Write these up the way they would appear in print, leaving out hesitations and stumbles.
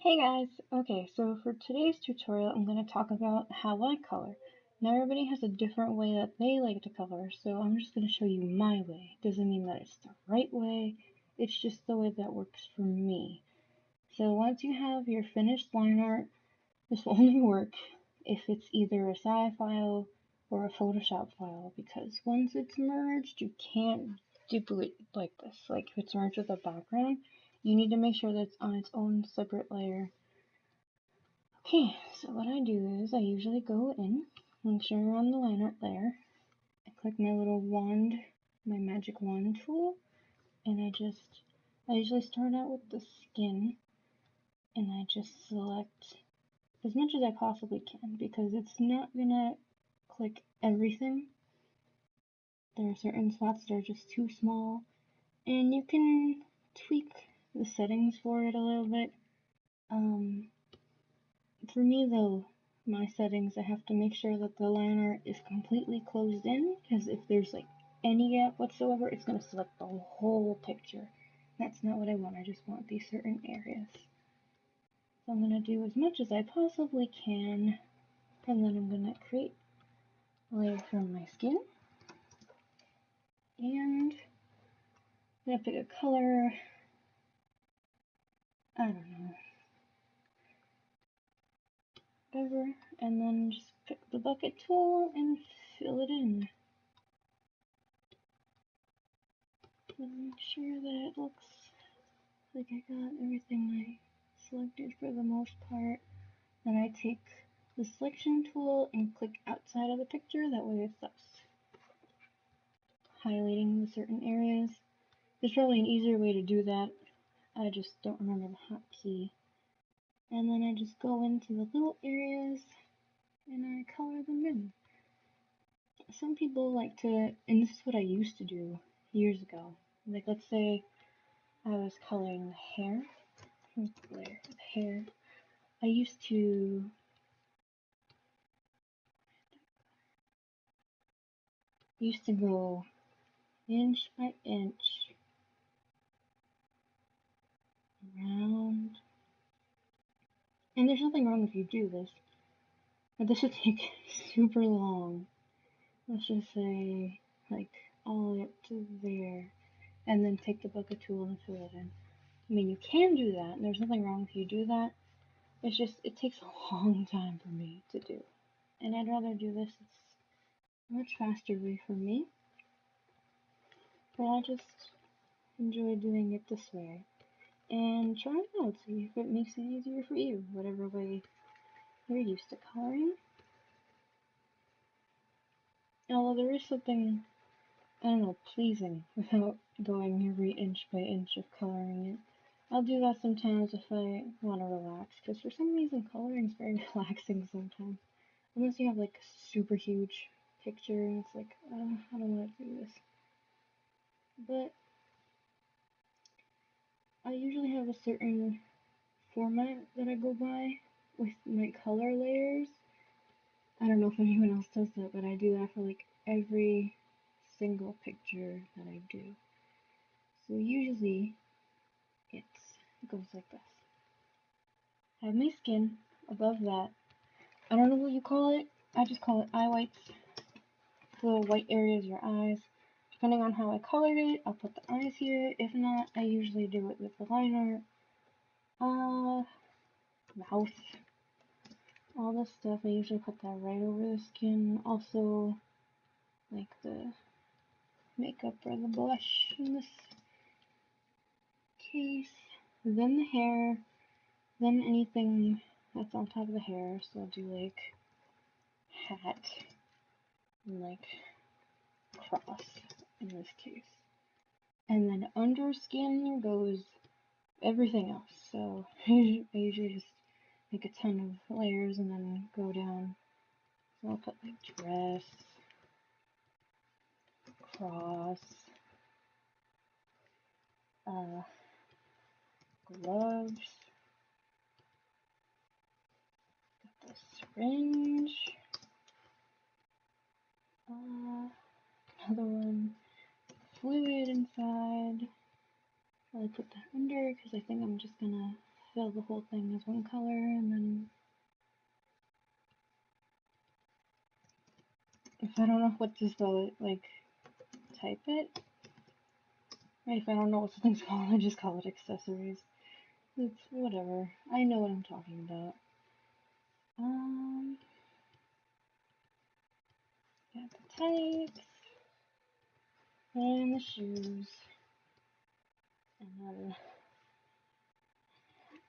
Hey guys! Okay, so for today's tutorial I'm going to talk about how I color. Now everybody has a different way that they like to color, so I'm just going to show you my way. Doesn't mean that it's the right way, it's just the way that works for me. So once you have your finished line art, this will only work if it's either a SAI file or a Photoshop file, because once it's merged you can't duplicate like this. Like if it's merged with a background, you need to make sure that it's on its own separate layer. Okay, so what I do is I usually go in, make sure you're on the line art layer, I click my little wand, my magic wand tool, and I usually start out with the skin, and I just select as much as I possibly can, because it's not gonna click everything. There are certain spots that are just too small, and you can tweak the settings for it a little bit. For me though, my settings, I have to make sure that the line art is completely closed in, because if there's like any gap whatsoever, it's going to select the whole picture. That's not what I want, I just want these certain areas. So I'm going to do as much as I possibly can, and then I'm going to create a layer from my skin, and I'm going to pick a color, I don't know, whatever, and then just pick the bucket tool and fill it in. And make sure that it looks like I got everything I selected for the most part. Then I take the selection tool and click outside of the picture, that way it stops highlighting the certain areas. There's probably an easier way to do that, I just don't remember the hotkey. And then I just go into the little areas and I color them in. Some people like to, and this is what I used to do years ago, like let's say I was coloring the hair. Here's the layer of hair. I used to go inch by inch around. And there's nothing wrong if you do this, but this would take super long. Let's just say like all the way up to there, and then take the bucket tool and fill it in. I mean, you can do that, and there's nothing wrong if you do that. It's just, it takes a long time for me to do. And I'd rather do this, it's a much faster way for me. But I just enjoy doing it this way. And try it out, see if it makes it easier for you, whatever way you're used to coloring. Although there is something, I don't know, pleasing without going every inch by inch of coloring it. I'll do that sometimes if I want to relax, because for some reason coloring is very relaxing sometimes. Unless you have like a super huge picture and it's like, I don't want to do this. But I usually have a certain format that I go by with my color layers. I don't know if anyone else does that, but I do that for like every single picture that I do. So usually it goes like this. I have my skin. Above that, I don't know what you call it. I just call it eye whites. The white areas your eyes. Depending on how I colored it, I'll put the eyes here. If not, I usually do it with the liner. Mouth. All this stuff, I usually put that right over the skin. Also, like the makeup or the blush in this case. Then the hair. Then anything that's on top of the hair. So I'll do like hat and like cross in this case. And then under skin goes everything else. So I usually just make a ton of layers and then go down. So I'll put like dress, cross, gloves, got the syringe, another one, fluid inside. Probably put that under because I think I'm just gonna fill the whole thing as one color, and then if I don't know what to spell it, like type it. If I don't know what something's called, I just call it accessories. It's whatever. I know what I'm talking about. Got the tights and the shoes, and then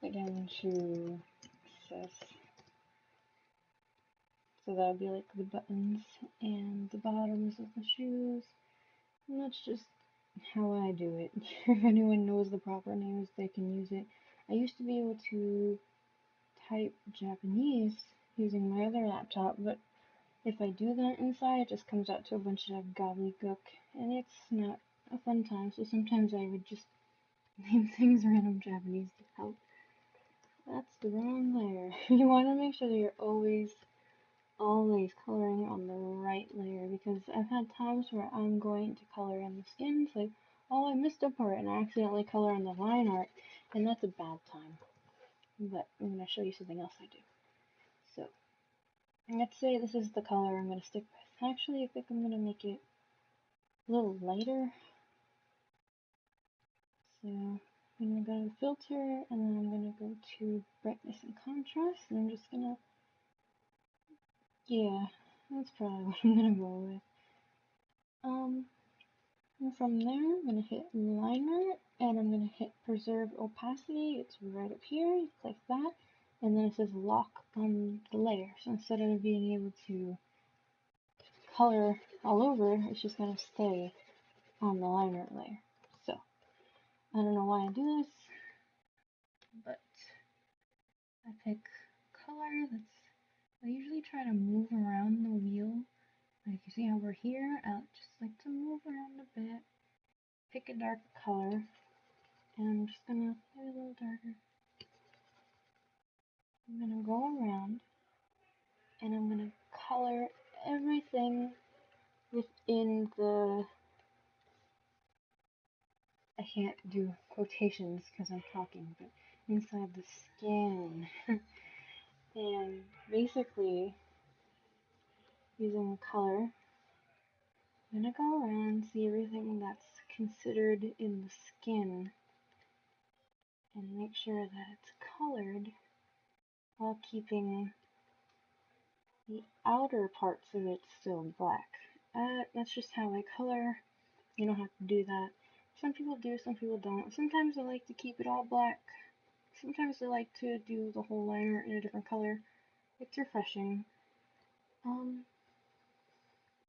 again shoe access. So that would be like the buttons and the bottoms of the shoes. And that's just how I do it. If anyone knows the proper names, they can use it. I used to be able to type Japanese using my other laptop, but if I do that inside, it just comes out to a bunch of gobbledygook, and it's not a fun time, so sometimes I would just name things random Japanese to help. That's the wrong layer. You want to make sure that you're always coloring on the right layer, because I've had times where I'm going to color in the skin, it's like, oh, I missed a part, and I accidentally color on the line art, and that's a bad time. But I'm going to show you something else I do. So, let's say this is the color I'm going to stick with. Actually, I think I'm going to make it a little lighter. So, I'm going to go to filter, and then I'm going to go to brightness and contrast, and I'm just going to, yeah, that's probably what I'm going to go with. And from there, I'm going to hit liner, and I'm going to hit preserve opacity. It's right up here. You click that, and then it says lock on the layer. So instead of being able to color all over, it's just going to stay on the liner layer. So I don't know why I do this, but I pick color that's, I usually try to move around the wheel. Like you see how we're here, I just like to move around a bit, pick a dark color, and I'm just gonna get a little darker. I'm gonna go around, and I'm gonna color everything within the, I can't do quotations because I'm talking, but inside the skin. And basically, using color, I'm gonna go around, see everything that's considered in the skin, and make sure that it's colored while keeping the outer parts of it still black. That's just how I color. You don't have to do that. Some people do, some people don't. Sometimes I like to keep it all black. Sometimes I like to do the whole liner in a different color. It's refreshing. I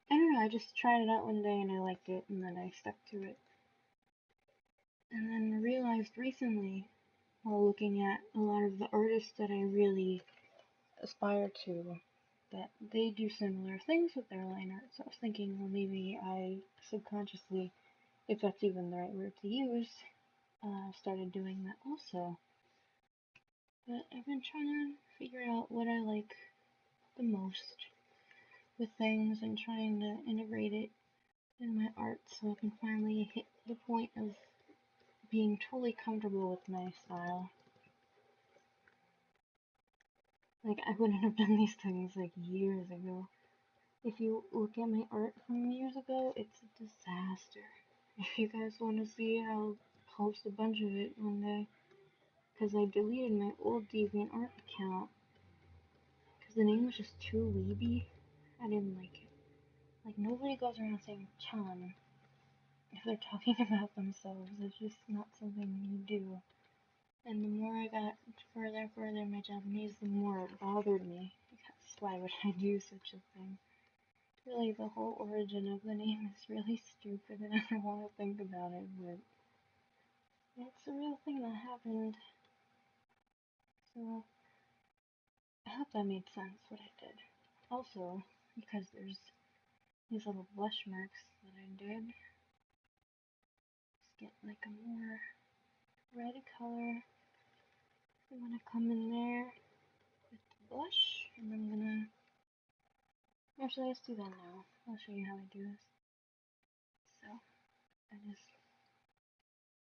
don't know, I just tried it out one day and I liked it, and then I stuck to it. And then I realized recently, while looking at a lot of the artists that I really aspire to, that they do similar things with their line art. So I was thinking, well, maybe I subconsciously, if that's even the right word to use, started doing that also. But I've been trying to figure out what I like the most with things and trying to integrate it in my art so I can finally hit the point of being totally comfortable with my style. Like, I wouldn't have done these things like years ago. If you look at my art from years ago, it's a disaster. If you guys want to see, I'll post a bunch of it one day. Because I deleted my old DeviantArt account. Because the name was just too weeby. I didn't like it. Like, nobody goes around saying Chan if they're talking about themselves. It's just not something you do. And the more I got further in my Japanese, the more it bothered me. Because why would I do such a thing? Really, the whole origin of the name is really stupid, and I don't want to think about it, but it's a real thing that happened. So, I hope that made sense what I did. Also, because there's these little blush marks that I did, just get like a more red color. I'm gonna come in there with the blush, and I'm gonna, actually, let's do that now. I'll show you how I do this. So, I just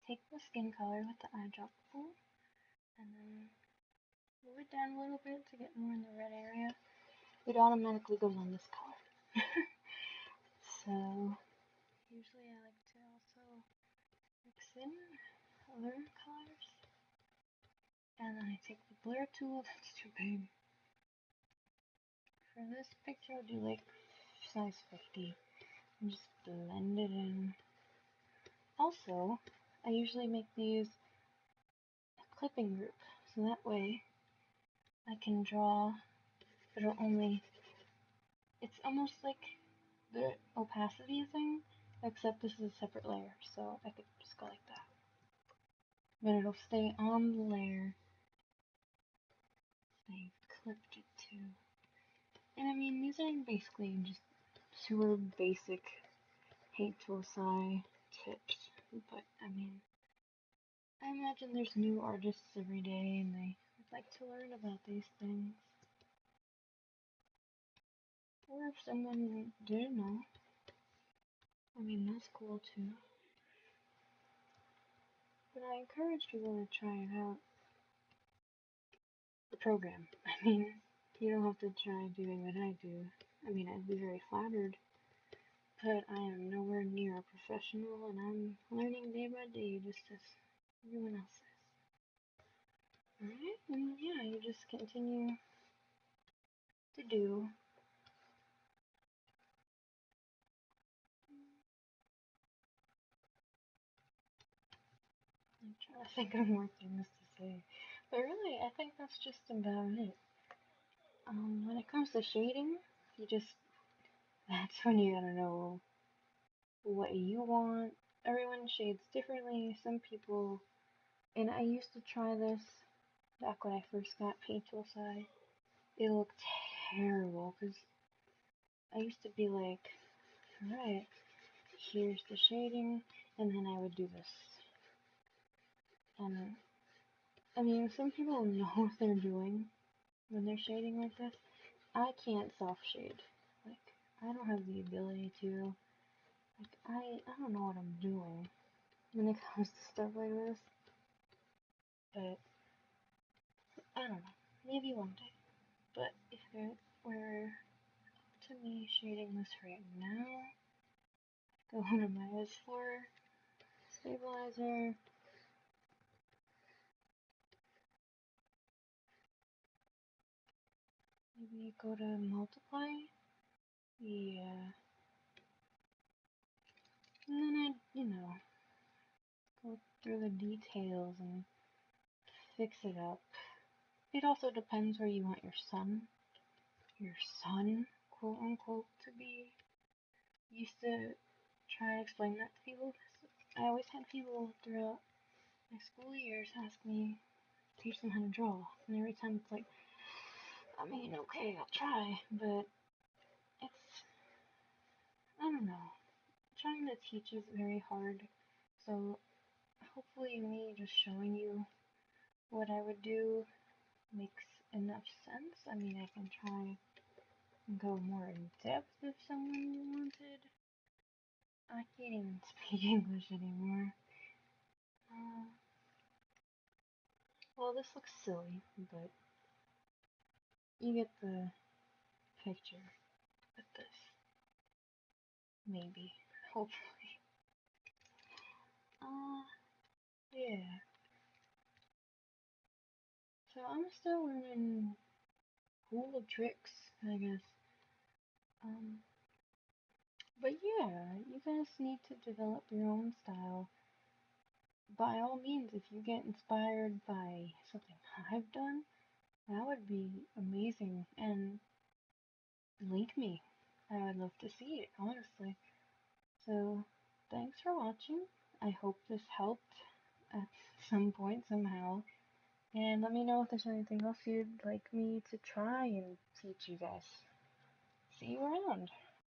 take the skin color with the eyedrop tool, and then move it down a little bit to get more in the red area. It automatically goes on this color. So usually I like to also mix in other colors. And then I take the blur tool, that's too big. For this picture I'll do like size 50 and just blend it in. Also, I usually make these a clipping group, so that way I can draw, but it's almost like the opacity thing, except this is a separate layer, so I could just go like that. But it'll stay on the layer I clipped it to. And I mean, these are basically just super basic hate to SAI tips, but I mean, I imagine there's new artists every day and they would like to learn about these things. Or if someone didn't know, I mean, that's cool too. But I encourage people to try it out. The program. I mean, you don't have to try doing what I do. I mean, I'd be very flattered, but I am nowhere near a professional and I'm learning day by day just as everyone else is. Alright, and yeah, you just continue to do. I'm trying to think of more things to say. But really, I think that's just about it. When it comes to shading, you just, that's when you gotta know what you want. Everyone shades differently. Some people, and I used to try this back when I first got paint tool SAI. It looked terrible because I used to be like, alright, here's the shading, and then I would do this. And I mean, some people know what they're doing when they're shading like this. I can't self shade. Like, I don't have the ability to. Like, I don't know what I'm doing when it comes to stuff like this. But, I don't know. Maybe one day. But if it were to me shading this right now, go to my S4 stabilizer. Maybe go to multiply. Yeah. And then go through the details and fix it up. It also depends where you want your son, quote unquote, to be. Used to try to explain that to people. I always had people throughout my school years ask me, teach them how to draw. And every time it's like, I mean, okay, I'll try, but it's, I don't know. Trying to teach is very hard. So hopefully me just showing you what I would do makes enough sense. I mean, I can try and go more in depth if someone wanted. I can't even speak English anymore. Uh, well, this looks silly, but you get the picture with this. Maybe. Hopefully. Yeah. So I'm still learning cool tricks, I guess. Um, but yeah, you guys need to develop your own style. By all means, if you get inspired by something I've done, that would be amazing. And link me. I would love to see it, honestly. So, thanks for watching. I hope this helped at some point, somehow. And let me know if there's anything else you'd like me to try and teach you guys. See you around.